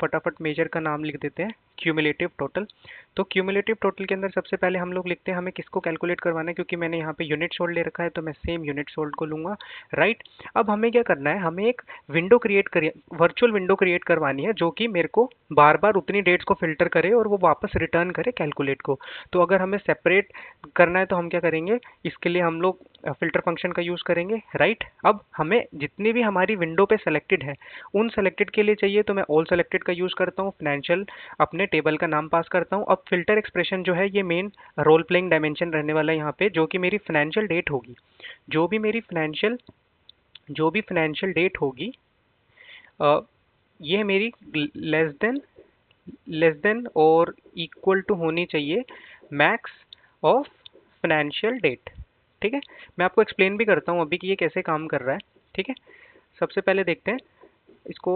फटाफट मेजर का नाम लिख देते हैं, क्यूमुलेटिव टोटल। तो क्यूमुलेटिव टोटल के अंदर सबसे पहले हम लोग लिखते हैं हमें किसको कैलकुलेट करवाना है, क्योंकि मैंने यहाँ पे यूनिट सोल्ड ले रखा है तो मैं सेम यूनिट सोल्ड को लूंगा, राइट। अब हमें क्या करना है, हमें एक विंडो क्रिएट करिए, वर्चुअल विंडो क्रिएट करवानी है जो कि मेरे को बार बार उतनी डेट्स को फिल्टर करे और वो वापस रिटर्न करे कैलकुलेट को। तो अगर हमें सेपरेट करना है तो हम क्या करेंगे, इसके लिए हम लोग फिल्टर फंक्शन का यूज़ करेंगे, राइट। अब हमें जितनी भी हमारी विंडो पे सेलेक्टेड है उन सेलेक्टेड के लिए चाहिए तो मैं ऑल सेलेक्टेड का यूज़ करता हूँ, फाइनेंशियल अपने टेबल का नाम पास करता हूँ। अब फिल्टर एक्सप्रेशन जो है ये मेन रोल प्लेइंग डायमेंशन रहने वाला है यहाँ पे, जो कि मेरी फाइनेंशियल डेट होगी। जो भी मेरी फाइनेंशियल डेट होगी अ, ये मेरी लेस देन और इक्वल टू होनी चाहिए मैक्स ऑफ फाइनेंशियल डेट, ठीक है। मैं आपको एक्सप्लेन भी करता हूँ अभी कि ये कैसे काम कर रहा है, ठीक है। सबसे पहले देखते हैं इसको,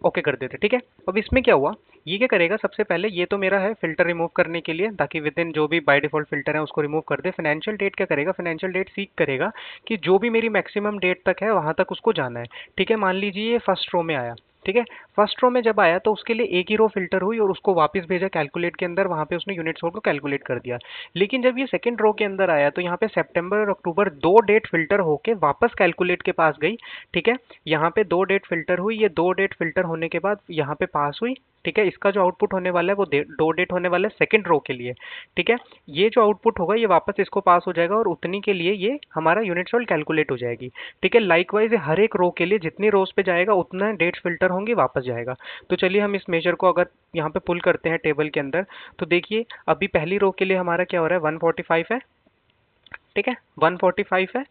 ओके कर देते हैं, ठीक है। अब इसमें क्या हुआ, ये क्या करेगा, सबसे पहले ये तो मेरा है फिल्टर रिमूव करने के लिए ताकि विद इन जो भी बाय डिफॉल्ट फिल्टर है उसको रिमूव कर दे। फाइनेंशियल डेट क्या करेगा, फाइनेंशियल डेट सीक करेगा कि जो भी मेरी मैक्सिमम डेट तक है वहां तक उसको जाना है, ठीक है। मान लीजिए ये फर्स्ट रो में आया, ठीक है। फर्स्ट रो में जब आया तो उसके लिए एक ही रो फिल्टर हुई और उसको वापस भेजा कैलकुलेट के अंदर, वहां पे उसने यूनिट सोल्ड को कैलकुलेट कर दिया। लेकिन जब ये सेकंड रो के अंदर आया तो यहाँ पे सितंबर और अक्टूबर दो डेट फिल्टर होके वापस कैलकुलेट के पास गई, ठीक है। यहाँ पे दो डेट फिल्टर हुई, ये दो डेट फिल्टर होने के बाद यहाँ पे पास हुई, ठीक है। इसका जो आउटपुट होने वाला है वो दो डेट होने वाला है सेकंड रो के लिए, ठीक है। ये जो आउटपुट होगा ये वापस इसको पास हो जाएगा और उतनी के लिए ये हमारा यूनिट सोल्ड कैलकुलेट हो जाएगी, ठीक है। लाइकवाइज हर एक रो के लिए जितनी रोज पे जाएगा उतना डेट्स फिल्टर होंगी, वापस जाएगा। तो चलिए हम इस मेजर को अगर यहाँ पे पुल करते हैं टेबल के अंदर तो देखिए अभी पहली रो के लिए हमारा क्या हो रहा है, 145 है, ठीक है, 145 है।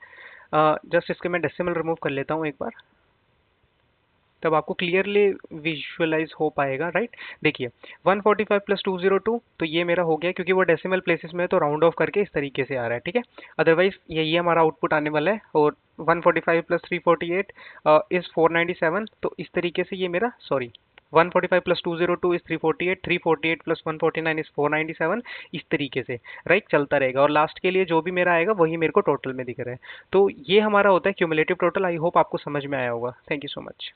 जस्ट इसके मैं डेसिमल रिमूव कर लेता हूँ एक बार, तब आपको क्लियरली विजुअलाइज हो पाएगा, राइट। देखिए 145 प्लस 202 तो ये मेरा हो गया, क्योंकि वो डेसिमल प्लेसेस में है तो राउंड ऑफ करके इस तरीके से आ रहा है, ठीक है। अदरवाइज यही हमारा आउटपुट आने वाला है। और 145 प्लस 348 इज 497, तो इस तरीके से ये मेरा, sorry, 145 plus 202 is 348, 348 plus 149 is 497, इस तरीके से, राइट, चलता रहेगा। और लास्ट के लिए जो भी मेरा आएगा वही मेरे को टोटल में दिख रहा है। तो ये हमारा होता है क्यूमुलेटिव टोटल। आई होप आपको समझ में आया होगा। Thank you so much.